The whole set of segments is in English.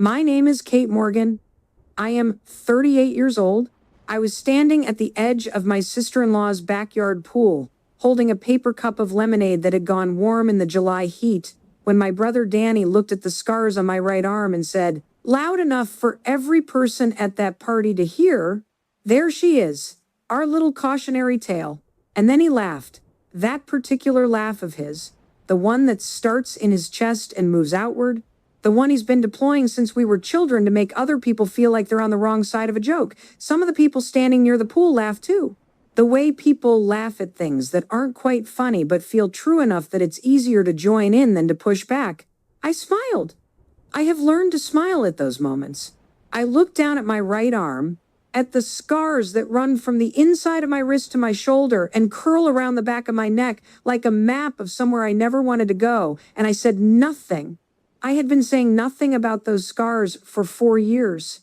My name is Kate Morgan. I am 38 years old. I was standing at the edge of my sister-in-law's backyard pool, holding a paper cup of lemonade that had gone warm in the July heat, when my brother Danny looked at the scars on my right arm and said, loud enough for every person at that party to hear, "There she is, our little cautionary tale." And then he laughed. That particular laugh of his, the one that starts in his chest and moves outward, the one he's been deploying since we were children to make other people feel like they're on the wrong side of a joke. Some of the people standing near the pool laughed too. The way people laugh at things that aren't quite funny but feel true enough that it's easier to join in than to push back. I smiled. I have learned to smile at those moments. I looked down at my right arm, at the scars that run from the inside of my wrist to my shoulder and curl around the back of my neck like a map of somewhere I never wanted to go, and I said nothing. I had been saying nothing about those scars for 4 years.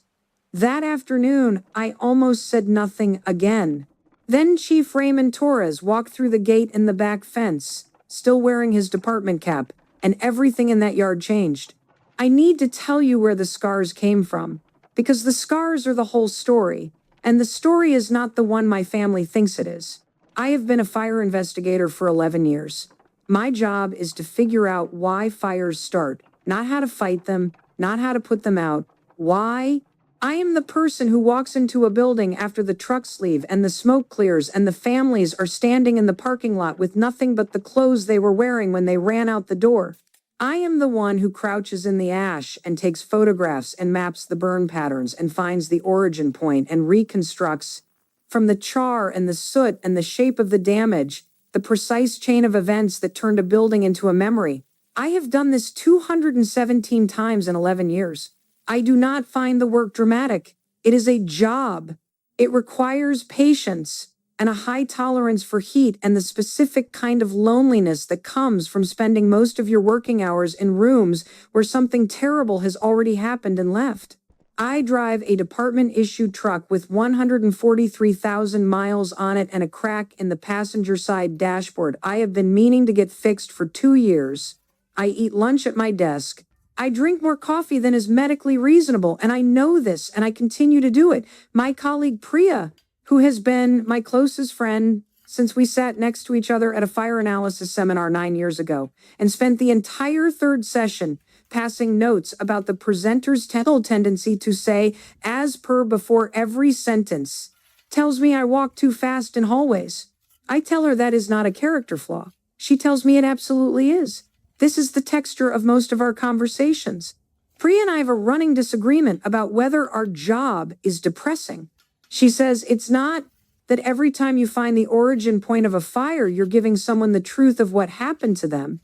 That afternoon, I almost said nothing again. Then Chief Raymond Torres walked through the gate in the back fence, still wearing his department cap, and everything in that yard changed. I need to tell you where the scars came from, because the scars are the whole story, and the story is not the one my family thinks it is. I have been a fire investigator for 11 years. My job is to figure out why fires start, not how to fight them, not how to put them out. Why? I am the person who walks into a building after the trucks leave and the smoke clears and the families are standing in the parking lot with nothing but the clothes they were wearing when they ran out the door. I am the one who crouches in the ash and takes photographs and maps the burn patterns and finds the origin point and reconstructs, from the char and the soot and the shape of the damage, the precise chain of events that turned a building into a memory. I have done this 217 times in 11 years. I do not find the work dramatic. It is a job. It requires patience and a high tolerance for heat and the specific kind of loneliness that comes from spending most of your working hours in rooms where something terrible has already happened and left. I drive a department-issued truck with 143,000 miles on it and a crack in the passenger side dashboard I have been meaning to get fixed for 2 years. I eat lunch at my desk. I drink more coffee than is medically reasonable, and I know this, and I continue to do it. My colleague Priya, who has been my closest friend since we sat next to each other at a fire analysis seminar 9 years ago, and spent the entire third session passing notes about the presenter's tendency to say, as per before every sentence, tells me I walk too fast in hallways. I tell her that is not a character flaw. She tells me it absolutely is. This is the texture of most of our conversations. Priya and I have a running disagreement about whether our job is depressing. She says it's not that every time you find the origin point of a fire, you're giving someone the truth of what happened to them,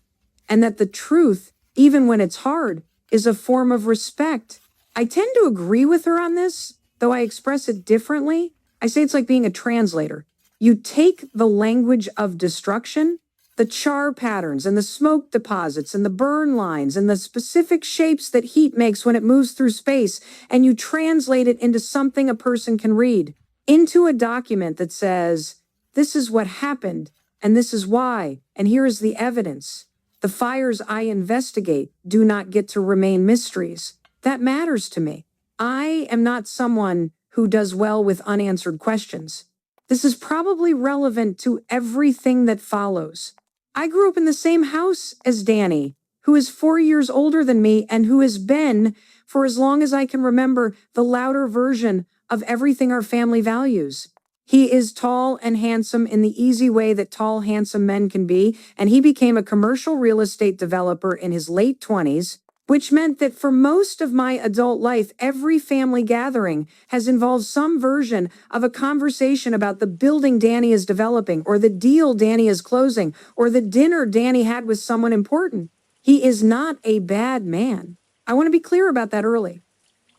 and that the truth, even when it's hard, is a form of respect. I tend to agree with her on this, though I express it differently. I say it's like being a translator. You take the language of destruction, the char patterns and the smoke deposits and the burn lines and the specific shapes that heat makes when it moves through space, and you translate it into something a person can read, into a document that says, this is what happened, and this is why, and here is the evidence. The fires I investigate do not get to remain mysteries. That matters to me. I am not someone who does well with unanswered questions. This is probably relevant to everything that follows. I grew up in the same house as Danny, who is 4 years older than me and who has been, for as long as I can remember, the louder version of everything our family values. He is tall and handsome in the easy way that tall, handsome men can be, and he became a commercial real estate developer in his late 20s, which meant that for most of my adult life, every family gathering has involved some version of a conversation about the building Danny is developing, or the deal Danny is closing, or the dinner Danny had with someone important. He is not a bad man. I want to be clear about that early,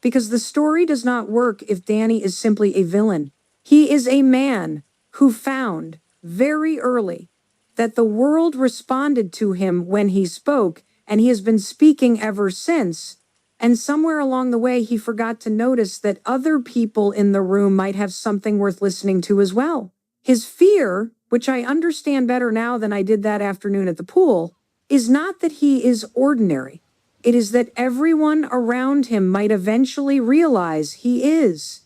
because the story does not work if Danny is simply a villain. He is a man who found very early that the world responded to him when he spoke, and he has been speaking ever since. And somewhere along the way, he forgot to notice that other people in the room might have something worth listening to as well. His fear, which I understand better now than I did that afternoon at the pool, is not that he is ordinary. It is that everyone around him might eventually realize he is.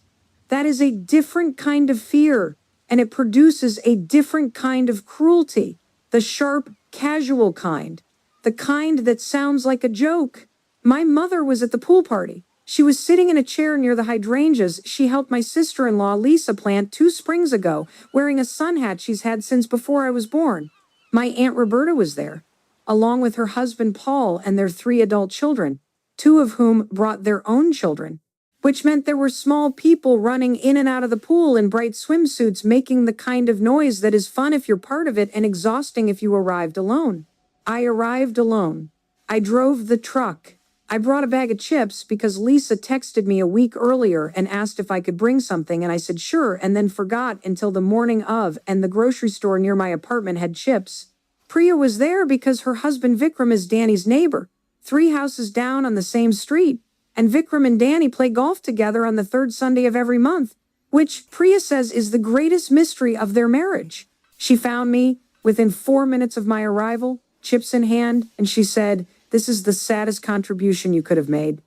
That is a different kind of fear, and it produces a different kind of cruelty, the sharp, casual kind, the kind that sounds like a joke. My mother was at the pool party. She was sitting in a chair near the hydrangeas she helped my sister-in-law Lisa plant 2 springs ago, wearing a sun hat she's had since before I was born. My Aunt Roberta was there, along with her husband Paul and their 3 adult children, 2 of whom brought their own children, which meant there were small people running in and out of the pool in bright swimsuits, making the kind of noise that is fun if you're part of it and exhausting if you arrived alone. I arrived alone. I drove the truck. I brought a bag of chips because Lisa texted me a week earlier and asked if I could bring something, and I said sure, and then forgot until the morning of, and the grocery store near my apartment had chips. Priya was there because her husband Vikram is Danny's neighbor, 3 houses down on the same street, and Vikram and Danny play golf together on the 3rd Sunday of every month, which Priya says is the greatest mystery of their marriage. She found me within 4 minutes of my arrival, chips in hand, and she said, "This is the saddest contribution you could have made."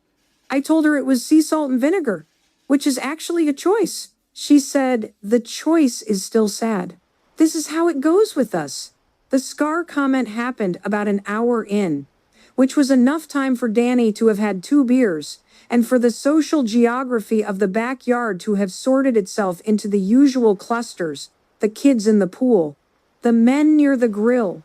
I told her it was sea salt and vinegar, which is actually a choice. She said, "The choice is still sad." This is how it goes with us. The scar comment happened about an hour in, which was enough time for Danny to have had 2 beers, and for the social geography of the backyard to have sorted itself into the usual clusters, the kids in the pool, the men near the grill,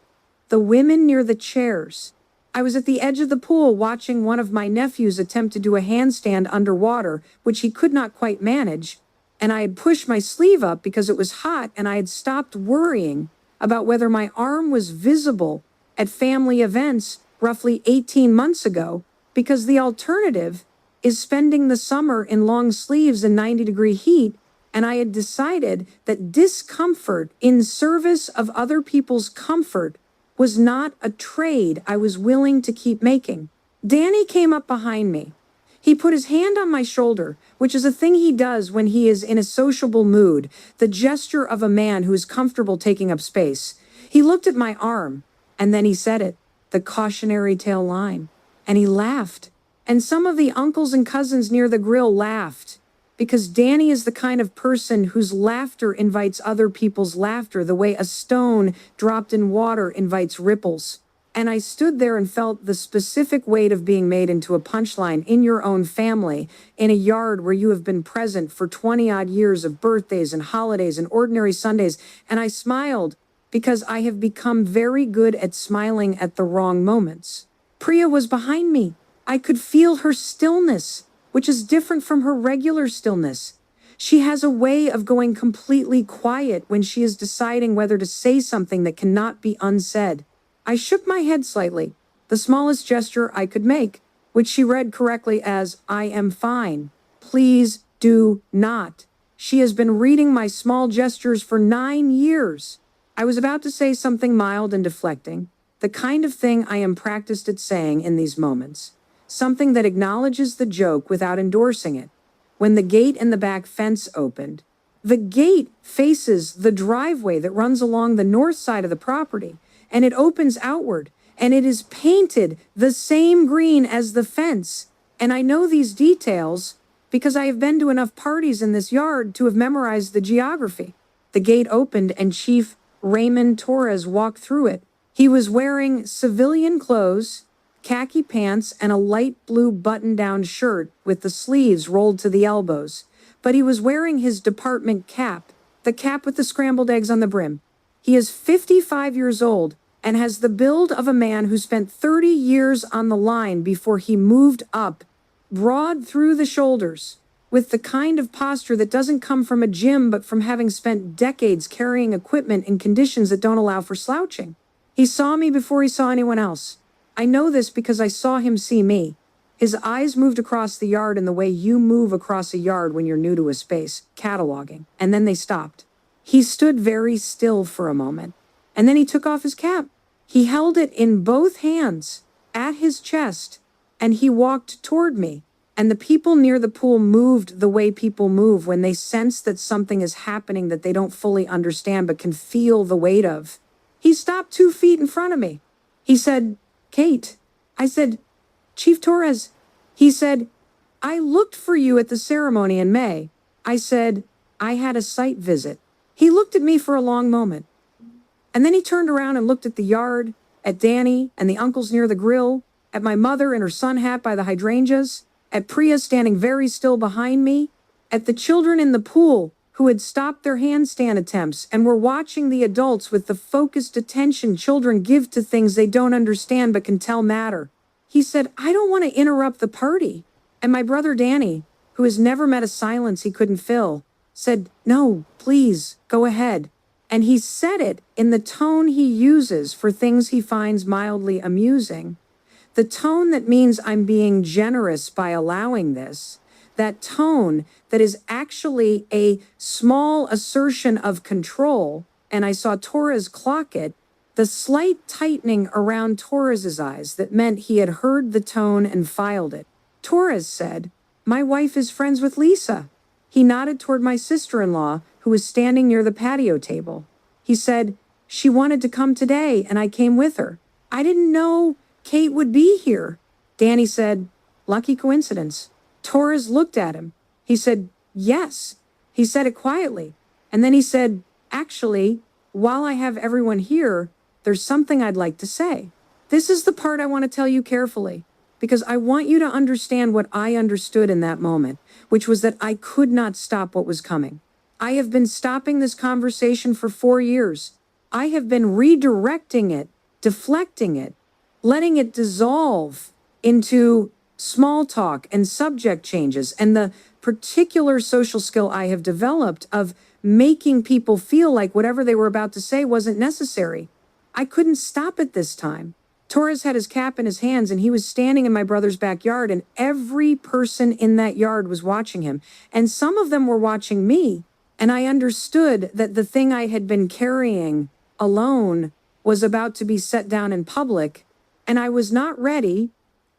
the women near the chairs. I was at the edge of the pool watching one of my nephews attempt to do a handstand underwater, which he could not quite manage, and I had pushed my sleeve up because it was hot, and I had stopped worrying about whether my arm was visible at family events roughly 18 months ago, because the alternative is spending the summer in long sleeves in 90-degree heat, and I had decided that discomfort in service of other people's comfort was not a trade I was willing to keep making. Danny came up behind me. He put his hand on my shoulder, which is a thing he does when he is in a sociable mood, the gesture of a man who is comfortable taking up space. He looked at my arm, and then he said it, the cautionary tale line, and he laughed. And some of the uncles and cousins near the grill laughed, because Danny is the kind of person whose laughter invites other people's laughter the way a stone dropped in water invites ripples. And I stood there and felt the specific weight of being made into a punchline in your own family, in a yard where you have been present for 20-odd years of birthdays and holidays and ordinary Sundays. And I smiled because I have become very good at smiling at the wrong moments. Priya was behind me. I could feel her stillness, which is different from her regular stillness. She has a way of going completely quiet when she is deciding whether to say something that cannot be unsaid. I shook my head slightly, the smallest gesture I could make, which she read correctly as, "I am fine. Please do not." She has been reading my small gestures for 9 years. I was about to say something mild and deflecting, the kind of thing I am practiced at saying in these moments. Something that acknowledges the joke without endorsing it. When the gate in the back fence opened, the gate faces the driveway that runs along the north side of the property, and it opens outward, and it is painted the same green as the fence. And I know these details because I have been to enough parties in this yard to have memorized the geography. The gate opened and Chief Raymond Torres walked through it. He was wearing civilian clothes, khaki pants, and a light blue button-down shirt with the sleeves rolled to the elbows. But he was wearing his department cap, the cap with the scrambled eggs on the brim. He is 55 years old and has the build of a man who spent 30 years on the line before he moved up, broad through the shoulders, with the kind of posture that doesn't come from a gym but from having spent decades carrying equipment in conditions that don't allow for slouching. He saw me before he saw anyone else. I know this because I saw him see me. His eyes moved across the yard in the way you move across a yard when you're new to a space, cataloging, and then they stopped. He stood very still for a moment, and then he took off his cap. He held it in both hands, at his chest, and he walked toward me, and the people near the pool moved the way people move when they sense that something is happening that they don't fully understand but can feel the weight of. He stopped 2 feet in front of me. He said, "Kate." I said, Chief Torres, he said, I looked for you at the ceremony in May. I said, I had a site visit. He looked at me for a long moment. And then he turned around and looked at the yard, at Danny and the uncles near the grill, at my mother in her sun hat by the hydrangeas, at Priya standing very still behind me, at the children in the pool who had stopped their handstand attempts and were watching the adults with the focused attention children give to things they don't understand but can tell matter. He said, I don't want to interrupt the party. And my brother Danny, who has never met a silence he couldn't fill, said, no, please, go ahead. And he said it in the tone he uses for things he finds mildly amusing. The tone that means I'm being generous by allowing this. That tone that is actually a small assertion of control, and I saw Torres clock it, the slight tightening around Torres's eyes that meant he had heard the tone and filed it. Torres said, my wife is friends with Lisa. He nodded toward my sister-in-law, who was standing near the patio table. He said, she wanted to come today, and I came with her. I didn't know Kate would be here. Danny said, lucky coincidence. Torres looked at him. He said, yes. He said it quietly. And then he said, actually, while I have everyone here, there's something I'd like to say. This is the part I want to tell you carefully, because I want you to understand what I understood in that moment, which was that I could not stop what was coming. I have been stopping this conversation for 4 years. I have been redirecting it, deflecting it, letting it dissolve into small talk and subject changes, and the particular social skill I have developed of making people feel like whatever they were about to say wasn't necessary. I couldn't stop it this time. Torres had his cap in his hands, and he was standing in my brother's backyard, and every person in that yard was watching him, and some of them were watching me, and I understood that the thing I had been carrying alone was about to be set down in public, and I was not ready.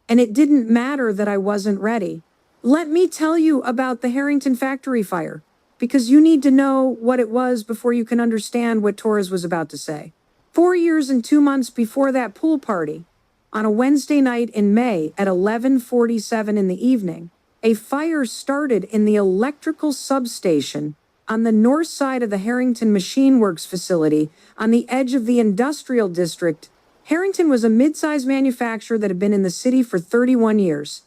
And it didn't matter that I wasn't ready. Let me tell you about the Harrington Factory fire, because you need to know what it was before you can understand what Torres was about to say. 4 years and 2 months before that pool party, on a Wednesday night in May at 11:47 in the evening, a fire started in the electrical substation on the north side of the Harrington Machine Works facility on the edge of the industrial district. Harrington was a mid-sized manufacturer that had been in the city for 31 years.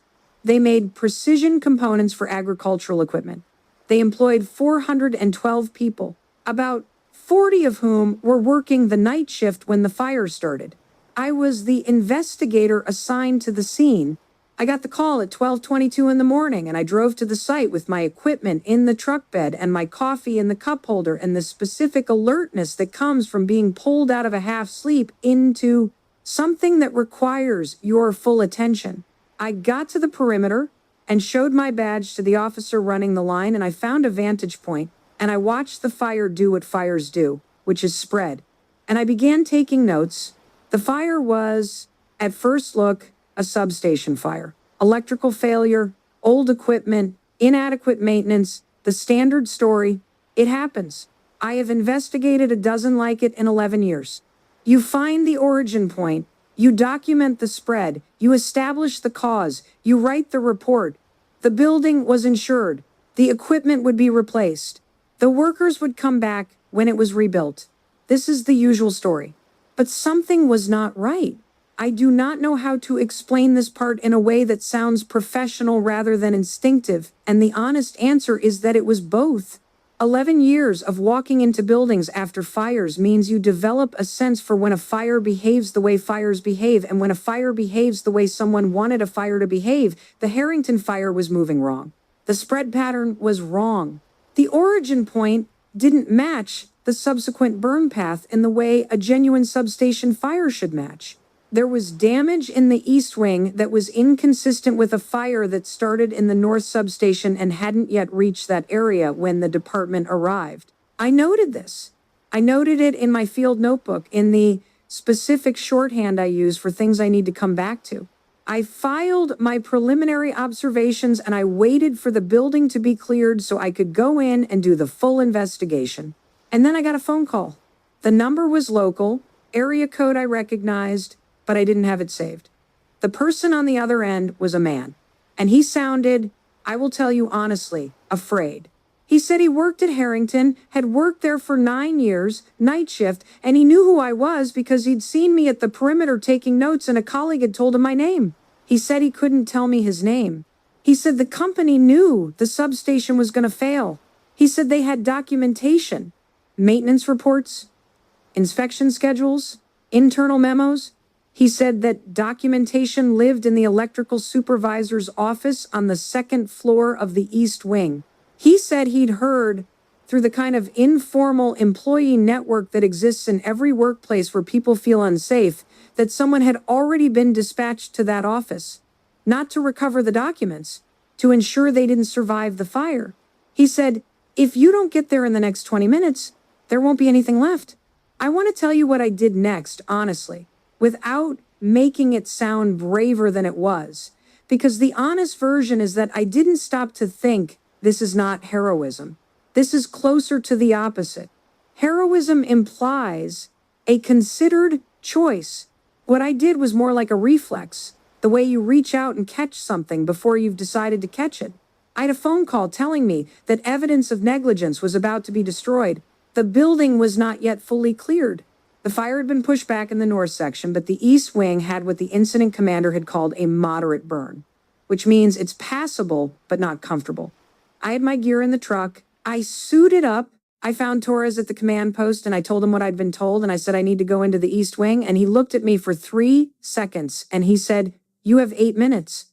They made precision components for agricultural equipment. They employed 412 people, about 40 of whom were working the night shift when the fire started. I was the investigator assigned to the scene. I got the call at 12:22 in the morning, and I drove to the site with my equipment in the truck bed and my coffee in the cup holder and the specific alertness that comes from being pulled out of a half sleep into something that requires your full attention. I got to the perimeter and showed my badge to the officer running the line, and I found a vantage point, and I watched the fire do what fires do, which is spread. And I began taking notes. The fire was, at first look, a substation fire. Electrical failure, old equipment, inadequate maintenance, the standard story. It happens. I have investigated a dozen like it in 11 years. You find the origin point, you document the spread, you establish the cause, you write the report. The building was insured. The equipment would be replaced. The workers would come back when it was rebuilt. This is the usual story. But something was not right. I do not know how to explain this part in a way that sounds professional rather than instinctive, and the honest answer is that it was both. 11 years of walking into buildings after fires means you develop a sense for when a fire behaves the way fires behave, and when a fire behaves the way someone wanted a fire to behave. The Harrington fire was moving wrong. The spread pattern was wrong. The origin point didn't match the subsequent burn path in the way a genuine substation fire should match. There was damage in the east wing that was inconsistent with a fire that started in the north substation and hadn't yet reached that area when the department arrived. I noted this. I noted it in my field notebook in the specific shorthand I use for things I need to come back to. I filed my preliminary observations and I waited for the building to be cleared so I could go in and do the full investigation. And then I got a phone call. The number was local, area code I recognized, but I didn't have it saved. The person on the other end was a man, and he sounded, I will tell you honestly, afraid. He said he worked at Harrington, had worked there for 9 years, night shift, and he knew who I was because he'd seen me at the perimeter taking notes and a colleague had told him my name. He said he couldn't tell me his name. He said the company knew the substation was going to fail. He said they had documentation, maintenance reports, inspection schedules, internal memos. He said that documentation lived in the electrical supervisor's office on the second floor of the East Wing. He said he'd heard through the kind of informal employee network that exists in every workplace where people feel unsafe that someone had already been dispatched to that office, not to recover the documents, to ensure they didn't survive the fire. He said, if you don't get there in the next 20 minutes, there won't be anything left. I want to tell you what I did next, honestly, without making it sound braver than it was, because the honest version is that I didn't stop to think this is not heroism. This is closer to the opposite. Heroism implies a considered choice. What I did was more like a reflex, the way you reach out and catch something before you've decided to catch it. I had a phone call telling me that evidence of negligence was about to be destroyed. The building was not yet fully cleared. The fire had been pushed back in the north section, but the east wing had what the incident commander had called a moderate burn, which means it's passable but not comfortable. I had my gear in the truck. I suited up. I found Torres at the command post and I told him what I'd been told and I said I need to go into the east wing, and he looked at me for 3 seconds and he said, "You have 8 minutes."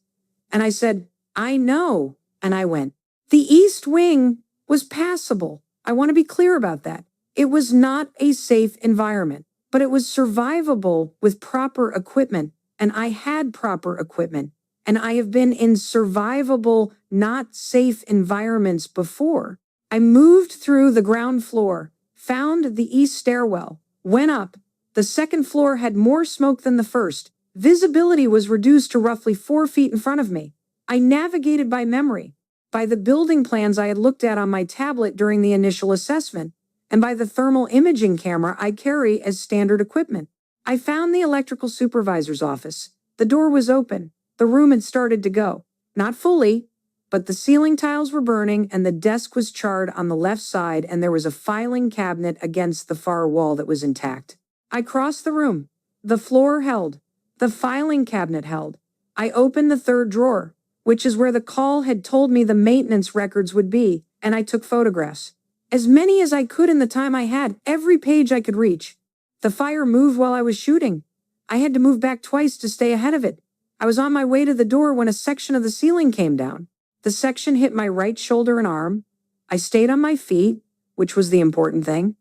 And I said, "I know." And I went. The east wing was passable. I want to be clear about that. It was not a safe environment, but it was survivable with proper equipment, and I had proper equipment. And I have been in survivable, not safe environments before. I moved through the ground floor, found the east stairwell, went up. The second floor had more smoke than the first. Visibility was reduced to roughly 4 feet in front of me. I navigated by memory, by the building plans I had looked at on my tablet during the initial assessment, and by the thermal imaging camera I carry as standard equipment. I found the electrical supervisor's office. The door was open. The room had started to go. Not fully, but the ceiling tiles were burning and the desk was charred on the left side and there was a filing cabinet against the far wall that was intact. I crossed the room. The floor held. The filing cabinet held. I opened the third drawer, which is where the call had told me the maintenance records would be, and I took photographs. As many as I could in the time I had, every page I could reach. The fire moved while I was shooting. I had to move back twice to stay ahead of it. I was on my way to the door when a section of the ceiling came down. The section hit my right shoulder and arm. I stayed on my feet, which was the important thing.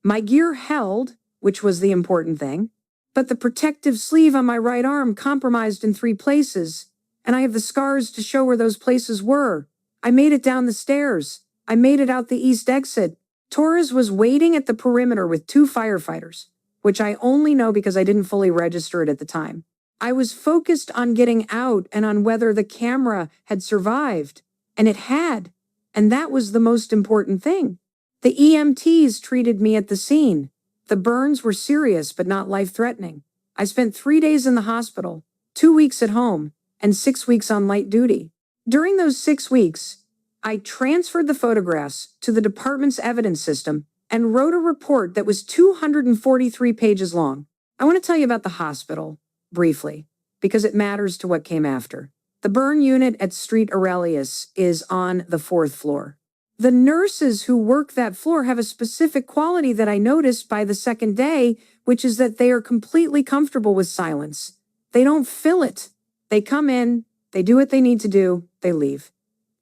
My gear held, which was the important thing. But the protective sleeve on my right arm compromised in 3 places, and I have the scars to show where those places were. I made it down the stairs. I made it out the east exit. Torres was waiting at the perimeter with 2 firefighters, which I only know because I didn't fully register it at the time. I was focused on getting out and on whether the camera had survived, and it had, and that was the most important thing. The EMTs treated me at the scene. The burns were serious but not life-threatening. I spent 3 days in the hospital, 2 weeks at home, and 6 weeks on light duty. During those 6 weeks, I transferred the photographs to the department's evidence system and wrote a report that was 243 pages long. I want to tell you about the hospital, briefly, because it matters to what came after. The burn unit at Street Aurelius is on the 4th floor. The nurses who work that floor have a specific quality that I noticed by the 2nd day, which is that they are completely comfortable with silence. They don't fill it. They come in, they do what they need to do, they leave.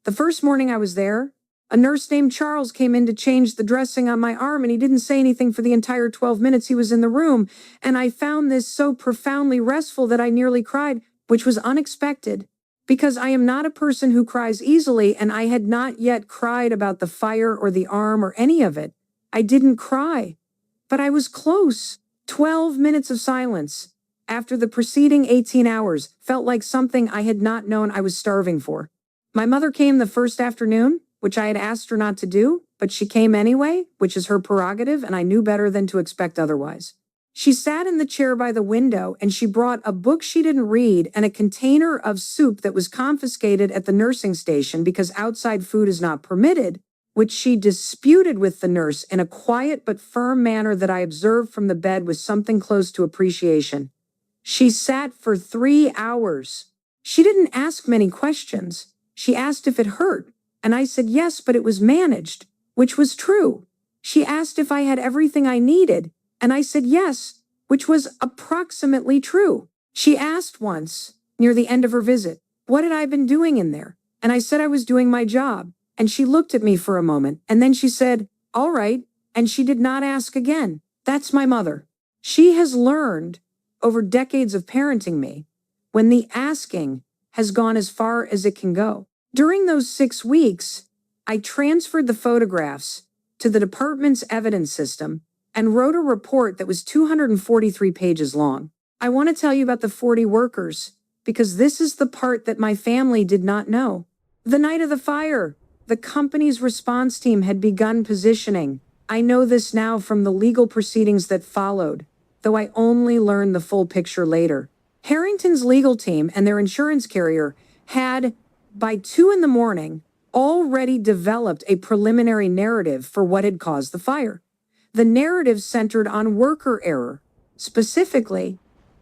The first morning I was there, a nurse named Charles came in to change the dressing on my arm, and he didn't say anything for the entire 12 minutes he was in the room, and I found this so profoundly restful that I nearly cried, which was unexpected, because I am not a person who cries easily, and I had not yet cried about the fire or the arm or any of it. I didn't cry, but I was close. 12 minutes of silence, after the preceding 18 hours, felt like something I had not known I was starving for. My mother came the first afternoon, which I had asked her not to do, but she came anyway, which is her prerogative, and I knew better than to expect otherwise. She sat in the chair by the window and she brought a book she didn't read and a container of soup that was confiscated at the nursing station because outside food is not permitted, which she disputed with the nurse in a quiet but firm manner that I observed from the bed with something close to appreciation. She sat for 3 hours. She didn't ask many questions. She asked if it hurt, and I said yes, but it was managed, which was true. She asked if I had everything I needed, and I said yes, which was approximately true. She asked once, near the end of her visit, what had I been doing in there? And I said I was doing my job, and she looked at me for a moment, and then she said, all right, and she did not ask again. That's my mother. She has learned, over decades of parenting me, when the asking has gone as far as it can go. During those 6 weeks, I transferred the photographs to the department's evidence system and wrote a report that was 243 pages long. I want to tell you about the 40 workers because this is the part that my family did not know. The night of the fire, the company's response team had begun positioning. I know this now from the legal proceedings that followed, though I only learned the full picture later. Harrington's legal team and their insurance carrier had, by 2 a.m, already developed a preliminary narrative for what had caused the fire. The narrative centered on worker error, specifically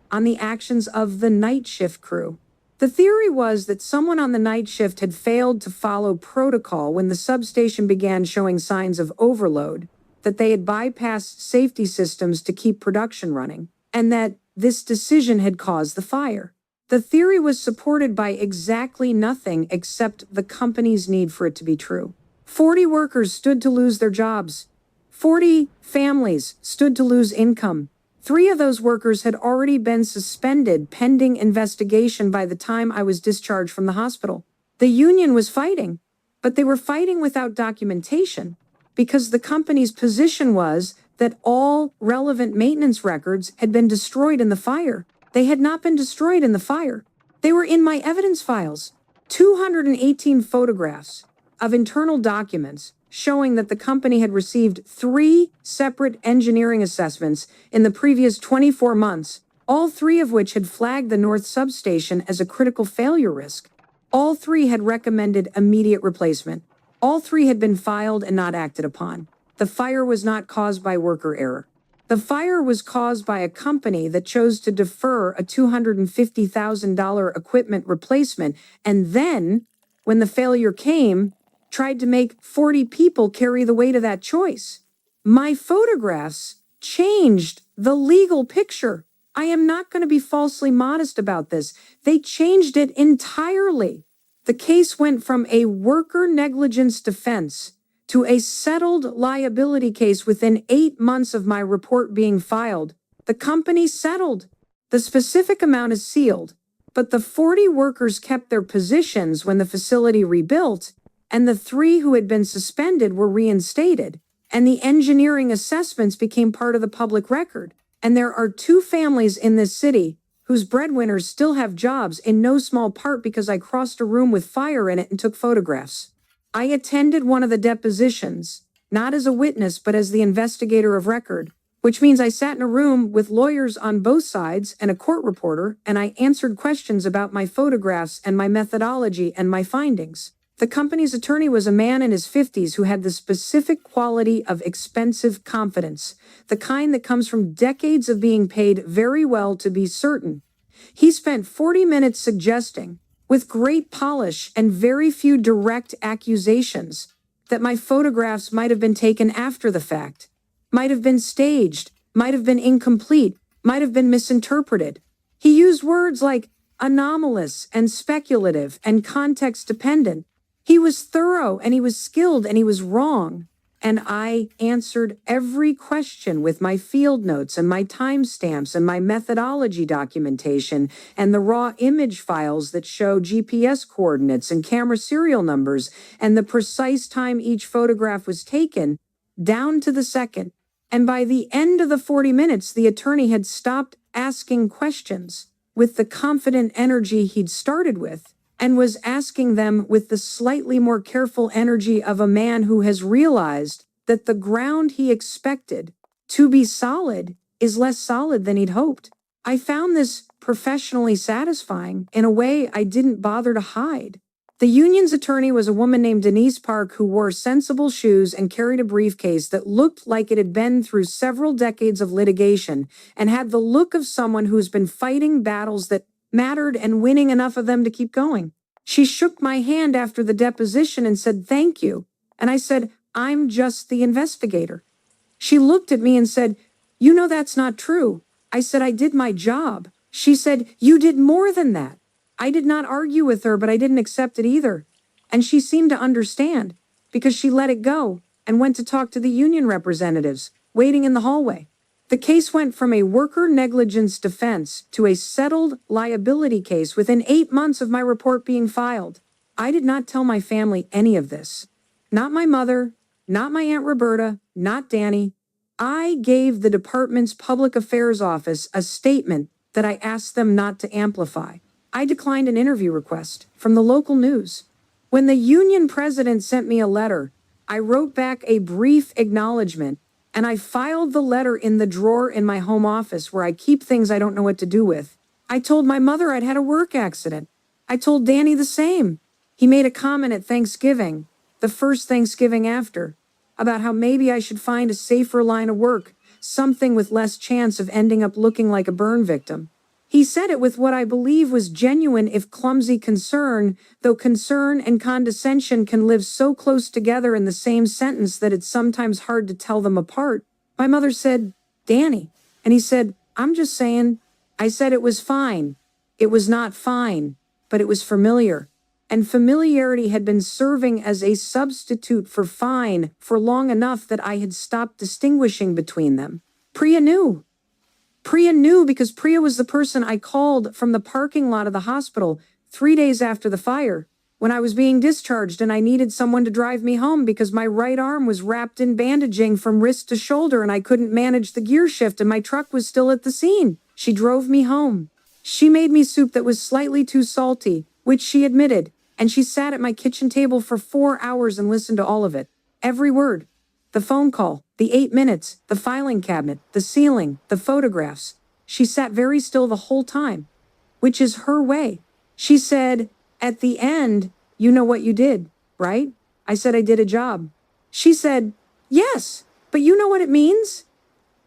on the actions of the night shift crew. The theory was that someone on the night shift had failed to follow protocol when the substation began showing signs of overload, that they had bypassed safety systems to keep production running, and that this decision had caused the fire. The theory was supported by exactly nothing except the company's need for it to be true. 40 workers stood to lose their jobs. 40 families stood to lose income. 3 of those workers had already been suspended pending investigation by the time I was discharged from the hospital. The union was fighting, but they were fighting without documentation because the company's position was that all relevant maintenance records had been destroyed in the fire. They had not been destroyed in the fire. They were in my evidence files. 218 photographs of internal documents showing that the company had received 3 separate engineering assessments in the previous 24 months, all 3 of which had flagged the North substation as a critical failure risk. All 3 had recommended immediate replacement. All 3 had been filed and not acted upon. The fire was not caused by worker error. The fire was caused by a company that chose to defer a $250,000 equipment replacement and then, when the failure came, tried to make 40 people carry the weight of that choice. My photographs changed the legal picture. I am not going to be falsely modest about this. They changed it entirely. The case went from a worker negligence defense to a settled liability case within 8 months of my report being filed. The company settled. The specific amount is sealed, but the 40 workers kept their positions when the facility rebuilt, and the 3 who had been suspended were reinstated, and the engineering assessments became part of the public record. And there are 2 families in this city whose breadwinners still have jobs, in no small part because I crossed a room with fire in it and took photographs. I attended one of the depositions, not as a witness, but as the investigator of record, which means I sat in a room with lawyers on both sides and a court reporter, and I answered questions about my photographs and my methodology and my findings. The company's attorney was a man in his 50s who had the specific quality of expensive confidence, the kind that comes from decades of being paid very well to be certain. He spent 40 minutes suggesting, with great polish and very few direct accusations, that my photographs might have been taken after the fact, might have been staged, might have been incomplete, might have been misinterpreted. He used words like anomalous and speculative and context-dependent. He was thorough and he was skilled and he was wrong. And I answered every question with my field notes and my timestamps and my methodology documentation and the raw image files that show GPS coordinates and camera serial numbers and the precise time each photograph was taken, down to the second. And by the end of the 40 minutes, the attorney had stopped asking questions with the confident energy he'd started with, and was asking them with the slightly more careful energy of a man who has realized that the ground he expected to be solid is less solid than he'd hoped. I found this professionally satisfying in a way I didn't bother to hide. The union's attorney was a woman named Denise Park who wore sensible shoes and carried a briefcase that looked like it had been through several decades of litigation and had the look of someone who's been fighting battles that mattered and winning enough of them to keep going. She shook my hand after the deposition and said, "Thank you." And I said, "I'm just the investigator." She looked at me and said, "You know that's not true." I said, "I did my job." She said, "You did more than that." I did not argue with her, but I didn't accept it either. And she seemed to understand because she let it go and went to talk to the union representatives waiting in the hallway. The case went from a worker negligence defense to a settled liability case within 8 months of my report being filed. I did not tell my family any of this. Not my mother, not my Aunt Roberta, not Danny. I gave the department's public affairs office a statement that I asked them not to amplify. I declined an interview request from the local news. When the union president sent me a letter, I wrote back a brief acknowledgement, and I filed the letter in the drawer in my home office where I keep things I don't know what to do with. I told my mother I'd had a work accident. I told Danny the same. He made a comment at Thanksgiving, the first Thanksgiving after, about how maybe I should find a safer line of work, something with less chance of ending up looking like a burn victim. He said it with what I believe was genuine if clumsy concern, though concern and condescension can live so close together in the same sentence that it's sometimes hard to tell them apart. My mother said, "Danny," and he said, "I'm just saying." I said it was fine. It was not fine, but it was familiar. And familiarity had been serving as a substitute for fine for long enough that I had stopped distinguishing between them. Priya knew. Priya knew because Priya was the person I called from the parking lot of the hospital 3 days after the fire, when I was being discharged and I needed someone to drive me home because my right arm was wrapped in bandaging from wrist to shoulder and I couldn't manage the gear shift and my truck was still at the scene. She drove me home. She made me soup that was slightly too salty, which she admitted, and she sat at my kitchen table for 4 hours and listened to all of it. Every word. The phone call, the 8 minutes, the filing cabinet, the ceiling, the photographs. She sat very still the whole time, which is her way. She said, "At the end, you know what you did, right?" I said, "I did a job." She said, "Yes, but you know what it means?"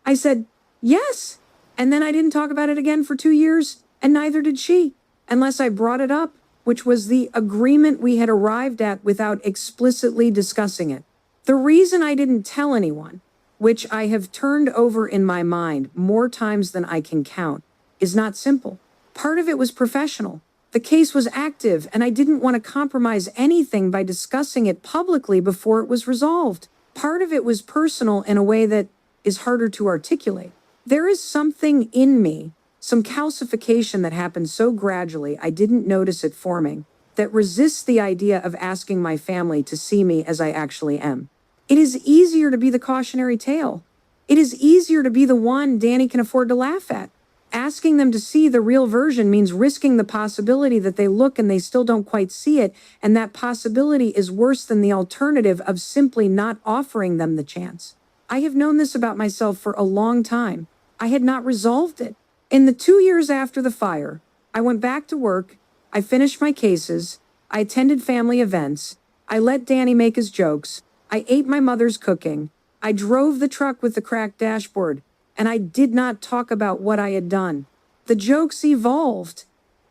I said, "Yes." And then I didn't talk about it again for 2 years, and neither did she, unless I brought it up, which was the agreement we had arrived at without explicitly discussing it. The reason I didn't tell anyone, which I have turned over in my mind more times than I can count, is not simple. Part of it was professional. The case was active, and I didn't want to compromise anything by discussing it publicly before it was resolved. Part of it was personal in a way that is harder to articulate. There is something in me, some calcification that happened so gradually I didn't notice it forming, that resists the idea of asking my family to see me as I actually am. It is easier to be the cautionary tale. It is easier to be the one Danny can afford to laugh at. Asking them to see the real version means risking the possibility that they look and they still don't quite see it, and that possibility is worse than the alternative of simply not offering them the chance. I have known this about myself for a long time. I had not resolved it. In the 2 years after the fire, I went back to work, I finished my cases, I attended family events, I let Danny make his jokes, I ate my mother's cooking, I drove the truck with the cracked dashboard, and I did not talk about what I had done. The jokes evolved,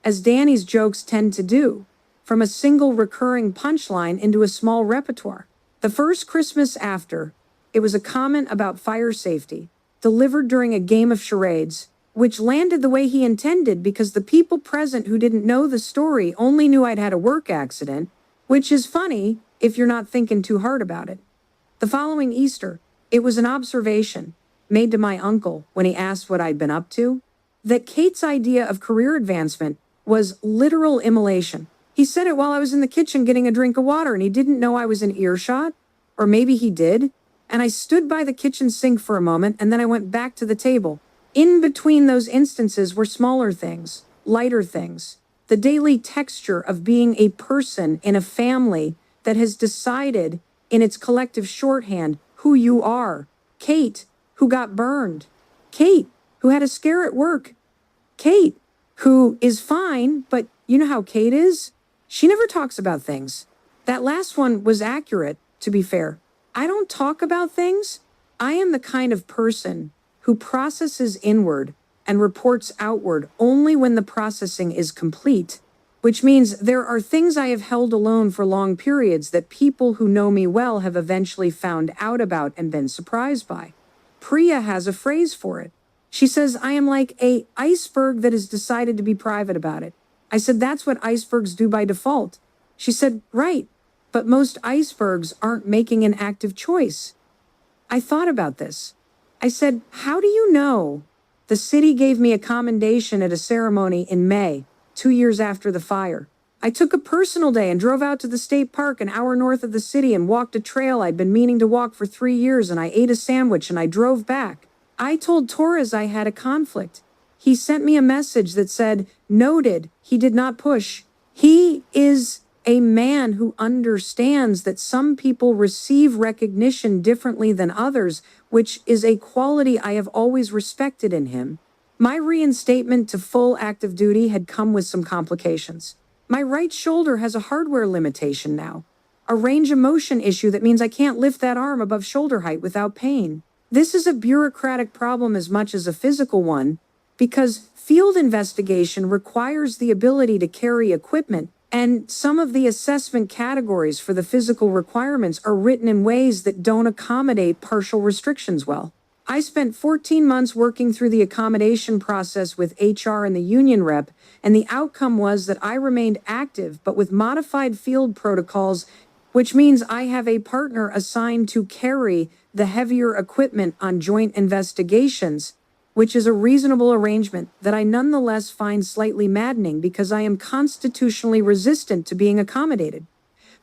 as Danny's jokes tend to do, from a single recurring punchline into a small repertoire. The first Christmas after, it was a comment about fire safety, delivered during a game of charades, which landed the way he intended because the people present who didn't know the story only knew I'd had a work accident, which is funny if you're not thinking too hard about it. The following Easter, it was an observation made to my uncle when he asked what I'd been up to, that Kate's idea of career advancement was literal immolation. He said it while I was in the kitchen getting a drink of water and he didn't know I was in earshot, or maybe he did, and I stood by the kitchen sink for a moment and then I went back to the table. In between those instances were smaller things, lighter things, the daily texture of being a person in a family that has decided in its collective shorthand who you are. Kate, who got burned. Kate, who had a scare at work. Kate, who is fine, but you know how Kate is? She never talks about things. That last one was accurate, to be fair. I don't talk about things. I am the kind of person who processes inward and reports outward only when the processing is complete, which means there are things I have held alone for long periods that people who know me well have eventually found out about and been surprised by. Priya has a phrase for it. She says, I am like a iceberg that has decided to be private about it. I said, that's what icebergs do by default. She said, right, but most icebergs aren't making an active choice. I thought about this. I said, how do you know? The city gave me a commendation at a ceremony in May, 2 years after the fire. I took a personal day and drove out to the state park an hour north of the city and walked a trail I'd been meaning to walk for 3 years, and I ate a sandwich and I drove back. I told Torres I had a conflict. He sent me a message that said, noted, he did not push. He is a man who understands that some people receive recognition differently than others, which is a quality I have always respected in him. My reinstatement to full active duty had come with some complications. My right shoulder has a hardware limitation now, a range of motion issue that means I can't lift that arm above shoulder height without pain. This is a bureaucratic problem as much as a physical one, because field investigation requires the ability to carry equipment, and some of the assessment categories for the physical requirements are written in ways that don't accommodate partial restrictions well. I spent 14 months working through the accommodation process with HR and the union rep, and the outcome was that I remained active but with modified field protocols, which means I have a partner assigned to carry the heavier equipment on joint investigations, which is a reasonable arrangement that I nonetheless find slightly maddening because I am constitutionally resistant to being accommodated.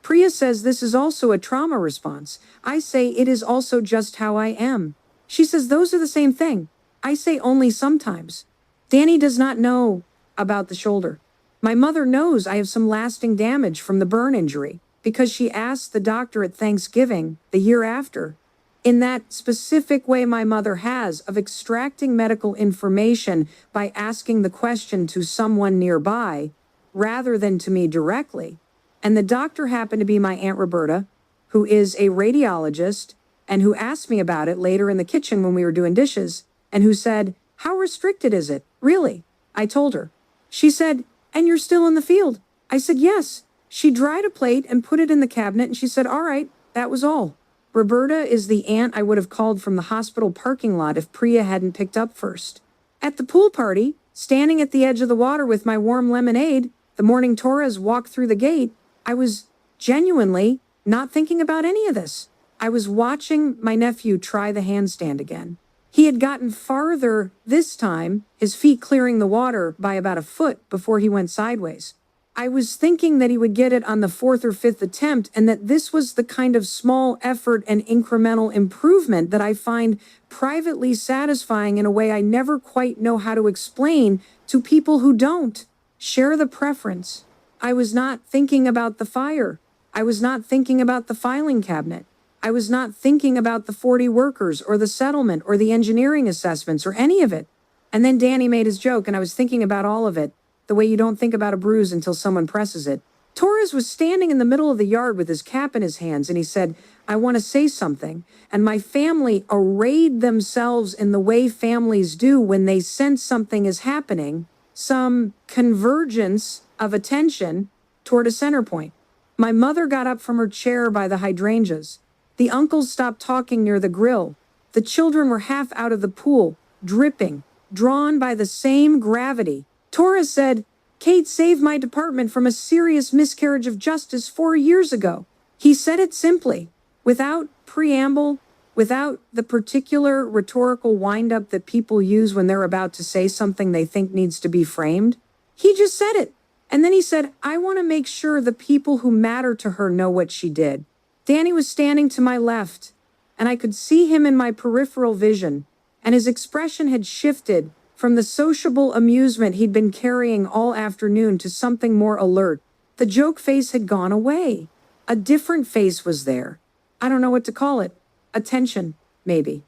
Priya says this is also a trauma response. I say it is also just how I am. She says those are the same thing. I say only sometimes. Danny does not know about the shoulder. My mother knows I have some lasting damage from the burn injury because she asked the doctor at Thanksgiving the year after, in that specific way my mother has of extracting medical information by asking the question to someone nearby rather than to me directly. And the doctor happened to be my Aunt Roberta, who is a radiologist and who asked me about it later in the kitchen when we were doing dishes, and who said, how restricted is it? Really? I told her. She said, and you're still in the field? I said, yes. She dried a plate and put it in the cabinet, and she said, all right, that was all. Roberta is the aunt I would have called from the hospital parking lot if Priya hadn't picked up first. At the pool party, standing at the edge of the water with my warm lemonade, the morning Torres walked through the gate, I was genuinely not thinking about any of this. I was watching my nephew try the handstand again. He had gotten farther this time, his feet clearing the water by about a foot before he went sideways. I was thinking that he would get it on the 4th or 5th attempt, and that this was the kind of small effort and incremental improvement that I find privately satisfying in a way I never quite know how to explain to people who don't share the preference. I was not thinking about the fire. I was not thinking about the filing cabinet. I was not thinking about the 40 workers or the settlement or the engineering assessments or any of it. And then Danny made his joke, and I was thinking about all of it, the way you don't think about a bruise until someone presses it. Torres was standing in the middle of the yard with his cap in his hands, and he said, I want to say something. And my family arrayed themselves in the way families do when they sense something is happening, some convergence of attention toward a center point. My mother got up from her chair by the hydrangeas. The uncles stopped talking near the grill. The children were half out of the pool, dripping, drawn by the same gravity. Torres said, Kate saved my department from a serious miscarriage of justice 4 years ago. He said it simply, without preamble, without the particular rhetorical wind-up that people use when they're about to say something they think needs to be framed. He just said it. And then he said, I want to make sure the people who matter to her know what she did. Danny was standing to my left, and I could see him in my peripheral vision, and his expression had shifted from the sociable amusement he'd been carrying all afternoon to something more alert. The joke face had gone away. A different face was there. I don't know what to call it. Attention, maybe.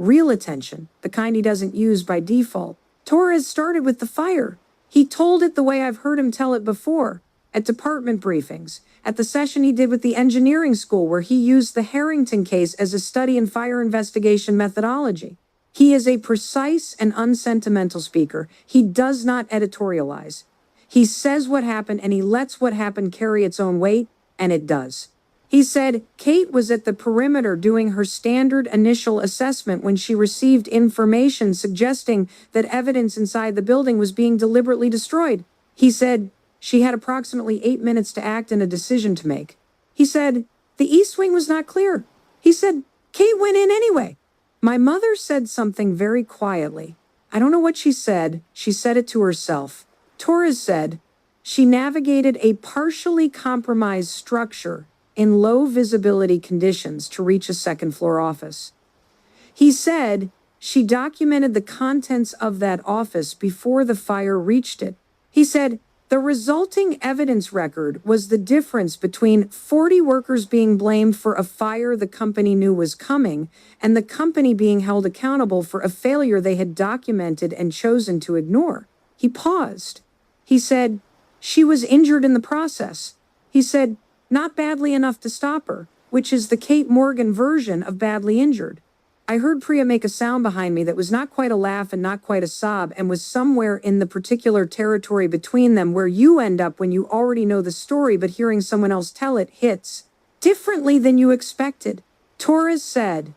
real attention, the kind he doesn't use by default. Torres started with the fire. He told it the way I've heard him tell it before, at department briefings, at the session he did with the engineering school where he used the Harrington case as a study in fire investigation methodology. He is a precise and unsentimental speaker. He does not editorialize. He says what happened and he lets what happened carry its own weight, and it does. He said Kate was at the perimeter doing her standard initial assessment when she received information suggesting that evidence inside the building was being deliberately destroyed. He said she had approximately 8 minutes to act and a decision to make. He said the east wing was not clear. He said Kate went in anyway. My mother said something very quietly. I don't know what she said. She said it to herself. Torres said she navigated a partially compromised structure in low visibility conditions to reach a second-floor office. He said she documented the contents of that office before the fire reached it. He said the resulting evidence record was the difference between 40 workers being blamed for a fire the company knew was coming and the company being held accountable for a failure they had documented and chosen to ignore. He paused. He said she was injured in the process. He said not badly enough to stop her, which is the Kate Morgan version of badly injured. I heard Priya make a sound behind me that was not quite a laugh and not quite a sob and was somewhere in the particular territory between them where you end up when you already know the story but hearing someone else tell it hits differently than you expected. Torres said,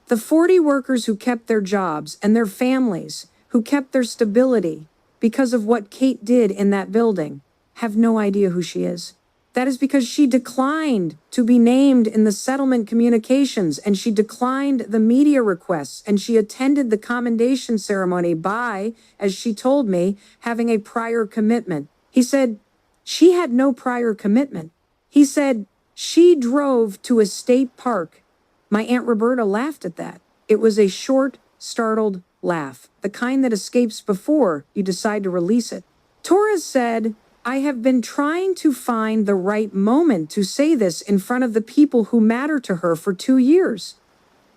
the 40 workers who kept their jobs and their families, who kept their stability because of what Kate did in that building, have no idea who she is. That is because she declined to be named in the settlement communications and she declined the media requests and she attended the commendation ceremony by, as she told me, having a prior commitment. He said she had no prior commitment. He said she drove to a state park. My Aunt Roberta laughed at that. It was a short, startled laugh, the kind that escapes before you decide to release it. Torres said, I have been trying to find the right moment to say this in front of the people who matter to her for 2 years.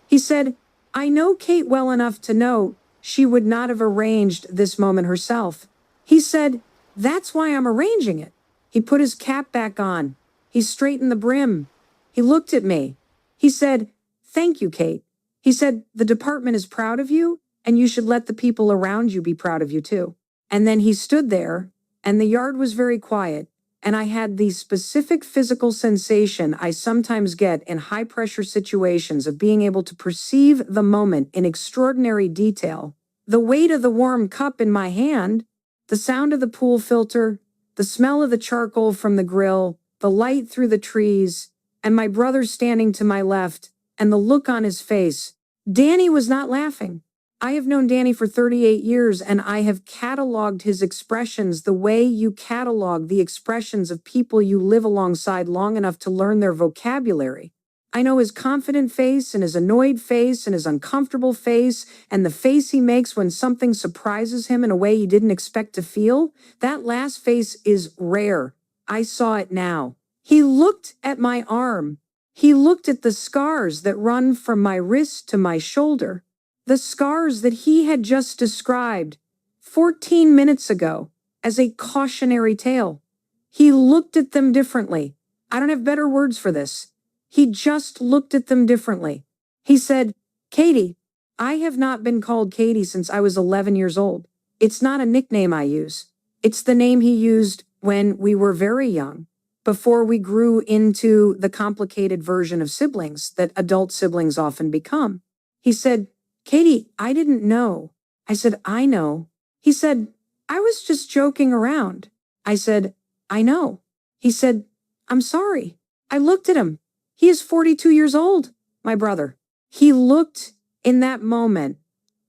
He said, I know Kate well enough to know she would not have arranged this moment herself. He said, that's why I'm arranging it. He put his cap back on. He straightened the brim. He looked at me. He said, thank you, Kate. He said, the department is proud of you, and you should let the people around you be proud of you too. And then he stood there, and the yard was very quiet, and I had the specific physical sensation I sometimes get in high-pressure situations of being able to perceive the moment in extraordinary detail. The weight of the warm cup in my hand, the sound of the pool filter, the smell of the charcoal from the grill, the light through the trees, and my brother standing to my left, and the look on his face. Danny was not laughing. I have known Danny for 38 years and I have cataloged his expressions the way you catalog the expressions of people you live alongside long enough to learn their vocabulary. I know his confident face and his annoyed face and his uncomfortable face and the face he makes when something surprises him in a way he didn't expect to feel. That last face is rare. I saw it now. He looked at my arm. He looked at the scars that run from my wrist to my shoulder. The scars that he had just described 14 minutes ago as a cautionary tale. He looked at them differently. I don't have better words for this. He just looked at them differently. He said, Katie, I have not been called Katie since I was 11 years old. It's not a nickname I use. It's the name he used when we were very young, before we grew into the complicated version of siblings that adult siblings often become. He said, Katie, I didn't know. I said, I know. He said, I was just joking around. I said, I know. He said, I'm sorry. I looked at him. He is 42 years old, my brother. He looked in that moment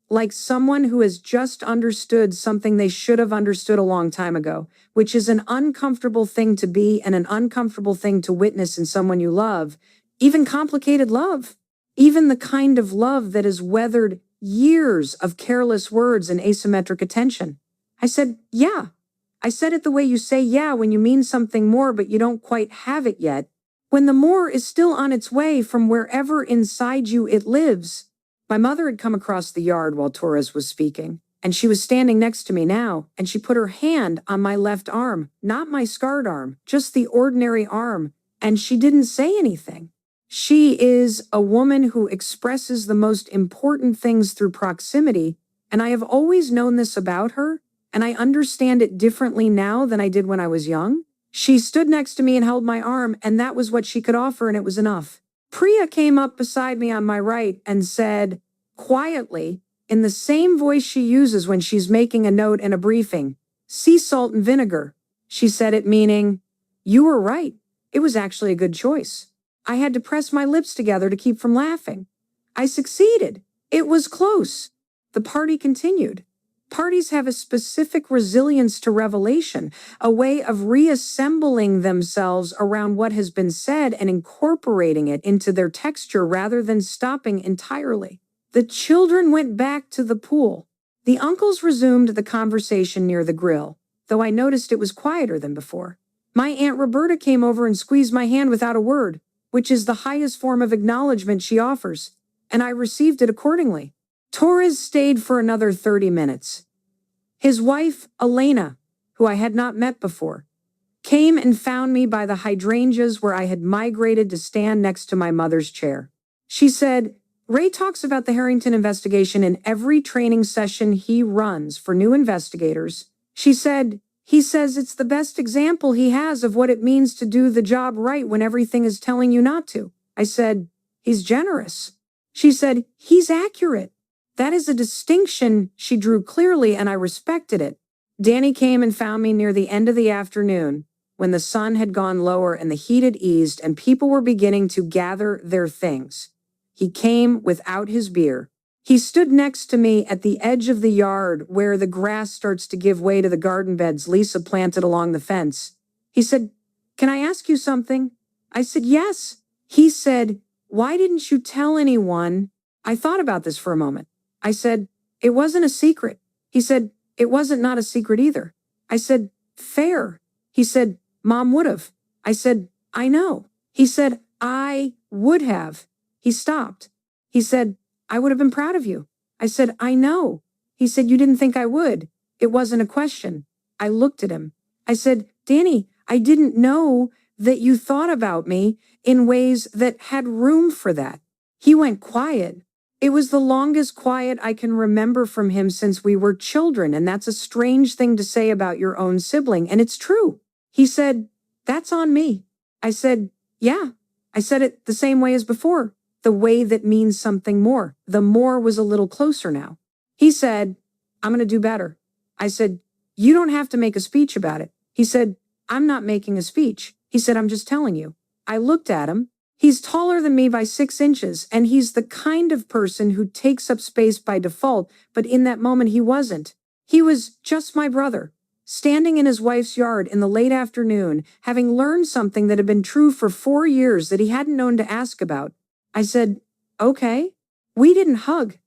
like someone who has just understood something they should have understood a long time ago, which is an uncomfortable thing to be and an uncomfortable thing to witness in someone you love, even complicated love. Even the kind of love that has weathered years of careless words and asymmetric attention. I said, yeah. I said it the way you say yeah when you mean something more but you don't quite have it yet. When the more is still on its way from wherever inside you it lives. My mother had come across the yard while Torres was speaking, and she was standing next to me now, and she put her hand on my left arm, not my scarred arm, just the ordinary arm, and she didn't say anything. She is a woman who expresses the most important things through proximity, and I have always known this about her, and I understand it differently now than I did when I was young. She stood next to me and held my arm, and that was what she could offer, and it was enough. Priya came up beside me on my right and said, quietly, in the same voice she uses when she's making a note in a briefing, sea salt and vinegar. She said it meaning, you were right. It was actually a good choice. I had to press my lips together to keep from laughing. I succeeded. It was close. The party continued. Parties have a specific resilience to revelation, a way of reassembling themselves around what has been said and incorporating it into their texture rather than stopping entirely. The children went back to the pool. The uncles resumed the conversation near the grill, though I noticed it was quieter than before. My Aunt Roberta came over and squeezed my hand without a word, which is the highest form of acknowledgement she offers, and I received it accordingly. Torres stayed for another 30 minutes. His wife, Elena, who I had not met before, came and found me by the hydrangeas where I had migrated to stand next to my mother's chair. She said, Ray talks about the Harrington investigation in every training session he runs for new investigators. She said, he says it's the best example he has of what it means to do the job right when everything is telling you not to. I said, he's generous. She said, he's accurate. That is a distinction she drew clearly, and I respected it. Danny came and found me near the end of the afternoon, when the sun had gone lower and the heat had eased and people were beginning to gather their things. He came without his beer. He stood next to me at the edge of the yard where the grass starts to give way to the garden beds Lisa planted along the fence. He said, can I ask you something? I said, yes. He said, why didn't you tell anyone? I thought about this for a moment. I said, it wasn't a secret. He said, it wasn't not a secret either. I said, fair. He said, Mom would have. I said, I know. He said, I would have. He stopped. He said, I would have been proud of you. I said, I know. He said, you didn't think I would. It wasn't a question. I looked at him. I said, Danny, I didn't know that you thought about me in ways that had room for that. He went quiet. It was the longest quiet I can remember from him since we were children, and that's a strange thing to say about your own sibling, and it's true. He said, that's on me. I said, yeah. I said it the same way as before, the way that means something more. The more was a little closer now. He said, I'm going to do better. I said, you don't have to make a speech about it. He said, I'm not making a speech. He said, I'm just telling you. I looked at him. He's taller than me by 6 inches, and he's the kind of person who takes up space by default, but in that moment he wasn't. He was just my brother, standing in his wife's yard in the late afternoon, having learned something that had been true for 4 years that he hadn't known to ask about. I said, okay. We didn't hug.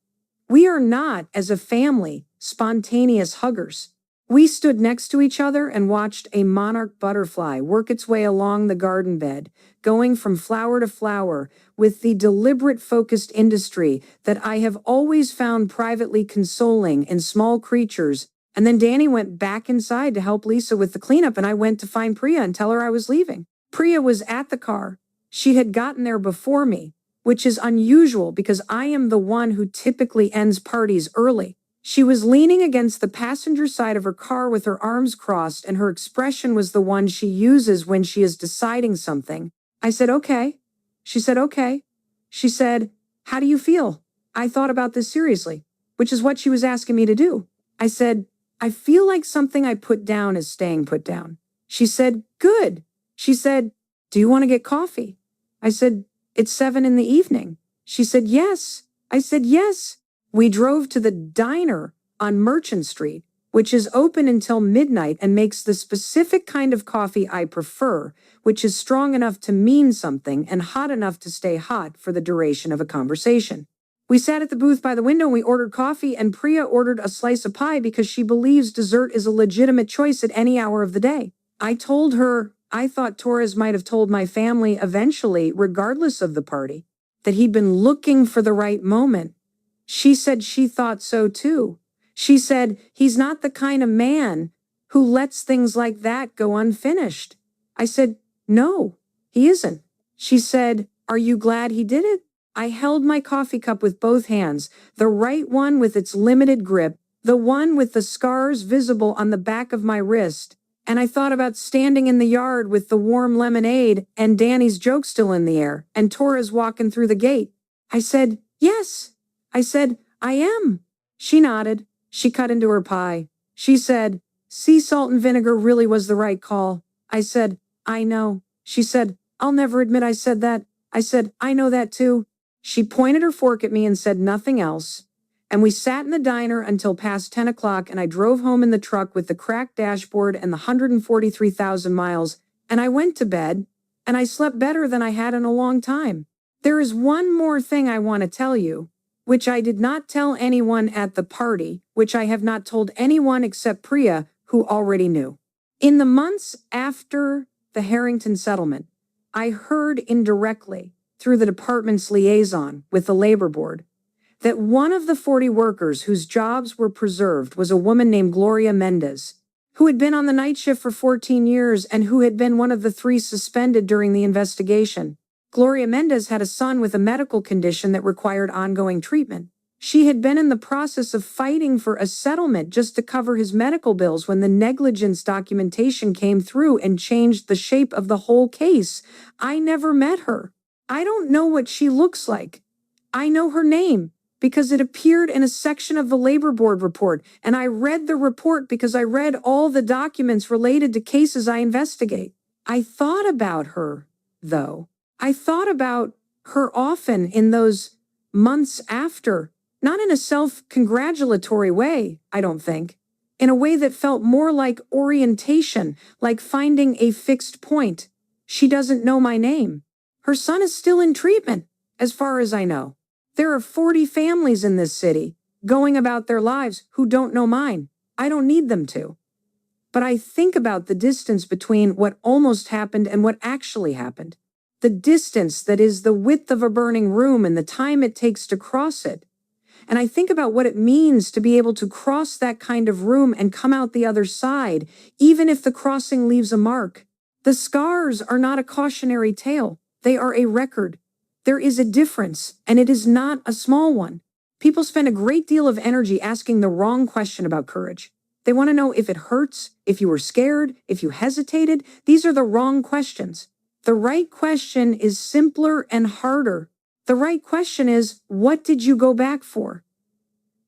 We are not, as a family, spontaneous huggers. We stood next to each other and watched a monarch butterfly work its way along the garden bed, going from flower to flower with the deliberate focused industry that I have always found privately consoling in small creatures. And then Danny went back inside to help Lisa with the cleanup, and I went to find Priya and tell her I was leaving. Priya was at the car. She had gotten there before me, which is unusual because I am the one who typically ends parties early. She was leaning against the passenger side of her car with her arms crossed, and her expression was the one she uses when she is deciding something. I said, okay. She said, okay. She said, how do you feel? I thought about this seriously, which is what she was asking me to do. I said, I feel like something I put down is staying put down. She said, good. She said, do you want to get coffee? I said, it's 7 p.m. She said, yes. I said, yes. We drove to the diner on Merchant Street, which is open until midnight and makes the specific kind of coffee I prefer, which is strong enough to mean something and hot enough to stay hot for the duration of a conversation. We sat at the booth by the window and we ordered coffee, and Priya ordered a slice of pie because she believes dessert is a legitimate choice at any hour of the day. I told her I thought Torres might have told my family eventually, regardless of the party, that he'd been looking for the right moment, She said she thought so too. She said he's not the kind of man who lets things like that go unfinished. I said, no, he isn't. She said, are you glad he did it? I held my coffee cup with both hands, the right one with its limited grip, the one with the scars visible on the back of my wrist, and I thought about standing in the yard with the warm lemonade and Danny's joke still in the air, and Torres walking through the gate. I said, yes. I said, I am. She nodded. She cut into her pie. She said, sea salt and vinegar really was the right call. I said, I know. She said, I'll never admit I said that. I said, I know that too. She pointed her fork at me and said nothing else. And we sat in the diner until past 10 o'clock, and I drove home in the truck with the cracked dashboard and the 143,000 miles, and I went to bed, and I slept better than I had in a long time. There is one more thing I want to tell you, which I did not tell anyone at the party, which I have not told anyone except Priya, who already knew. In the months after the Harrington settlement, I heard indirectly, through the department's liaison with the labor board, that one of the 40 workers whose jobs were preserved was a woman named Gloria Mendez, who had been on the night shift for 14 years and who had been one of the 3 suspended during the investigation. Gloria Mendez had a son with a medical condition that required ongoing treatment. She had been in the process of fighting for a settlement just to cover his medical bills when the negligence documentation came through and changed the shape of the whole case. I never met her. I don't know what she looks like. I know her name because it appeared in a section of the labor board report, and I read the report because I read all the documents related to cases I investigate. I thought about her, though. I thought about her often in those months after, not in a self-congratulatory way, I don't think, in a way that felt more like orientation, like finding a fixed point. She doesn't know my name. Her son is still in treatment, as far as I know. There are 40 families in this city going about their lives who don't know mine. I don't need them to. But I think about the distance between what almost happened and what actually happened. The distance that is the width of a burning room and the time it takes to cross it. And I think about what it means to be able to cross that kind of room and come out the other side, even if the crossing leaves a mark. The scars are not a cautionary tale. They are a record. There is a difference, and it is not a small one. People spend a great deal of energy asking the wrong question about courage. They want to know if it hurts, if you were scared, if you hesitated. These are the wrong questions. The right question is simpler and harder. The right question is, what did you go back for?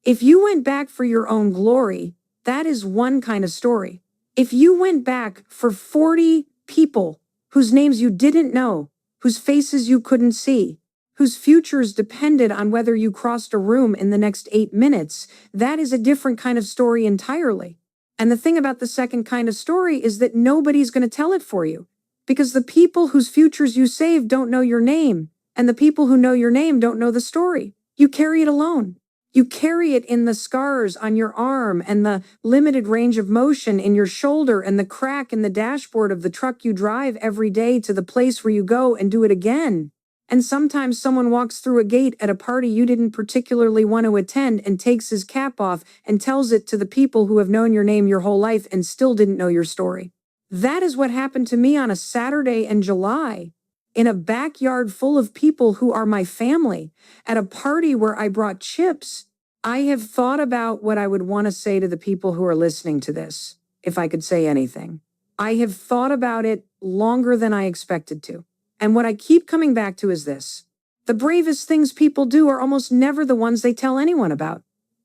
If you went back for your own glory, that is one kind of story. If you went back for 40 people whose names you didn't know, whose faces you couldn't see, whose futures depended on whether you crossed a room in the next 8 minutes, that is a different kind of story entirely. And the thing about the second kind of story is that nobody's going to tell it for you, because the people whose futures you saved don't know your name, and the people who know your name don't know the story. You carry it alone. You carry it in the scars on your arm and the limited range of motion in your shoulder and the crack in the dashboard of the truck you drive every day to the place where you go and do it again. And sometimes someone walks through a gate at a party you didn't particularly want to attend and takes his cap off and tells it to the people who have known your name your whole life and still didn't know your story. That is what happened to me on a Saturday in July, in a backyard full of people who are my family, at a party where I brought chips. I have thought about what I would want to say to the people who are listening to this, if I could say anything. I have thought about it longer than I expected to. And what I keep coming back to is this. The bravest things people do are almost never the ones they tell anyone about.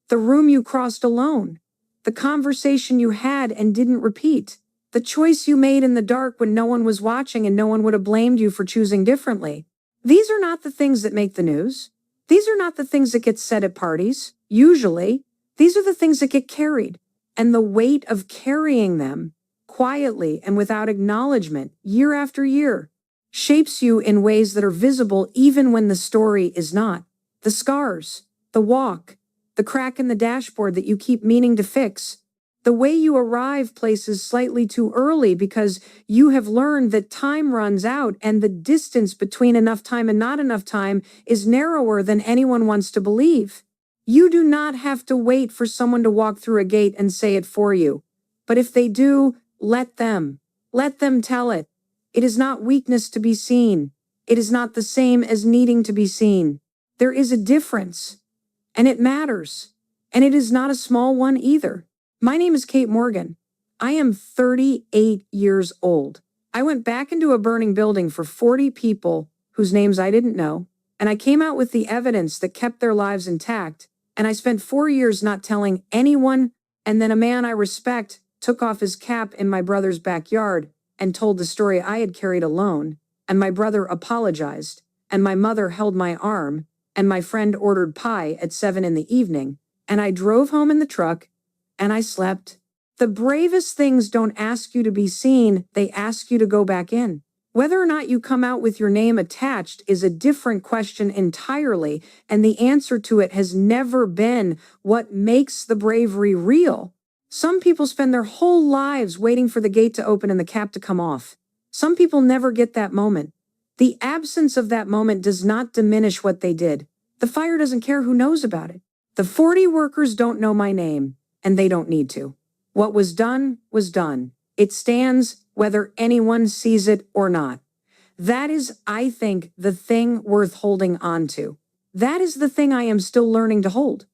The room you crossed alone. The conversation you had and didn't repeat. The choice you made in the dark when no one was watching and no one would have blamed you for choosing differently. These are not the things that make the news. These are not the things that get said at parties. Usually, these are the things that get carried. And the weight of carrying them, quietly and without acknowledgement, year after year, shapes you in ways that are visible even when the story is not. The scars, the walk, the crack in the dashboard that you keep meaning to fix, the way you arrive places slightly too early because you have learned that time runs out and the distance between enough time and not enough time is narrower than anyone wants to believe. You do not have to wait for someone to walk through a gate and say it for you. But if they do, let them. Let them tell it. It is not weakness to be seen. It is not the same as needing to be seen. There is a difference. And it matters. And it is not a small one either. My name is Kate Morgan. I am 38 years old. I went back into a burning building for 40 people whose names I didn't know, and I came out with the evidence that kept their lives intact, and I spent 4 years not telling anyone, and then a man I respect took off his cap in my brother's backyard and told the story I had carried alone, and my brother apologized, and my mother held my arm, and my friend ordered pie at 7 in the evening, and I drove home in the truck, and I slept. The bravest things don't ask you to be seen, they ask you to go back in. Whether or not you come out with your name attached is a different question entirely, and the answer to it has never been what makes the bravery real. Some people spend their whole lives waiting for the gate to open and the cap to come off. Some people never get that moment. The absence of that moment does not diminish what they did. The fire doesn't care who knows about it. The 40 workers don't know my name, and they don't need to. What was done was done. It stands whether anyone sees it or not. That is, I think, the thing worth holding on to. That is the thing I am still learning to hold.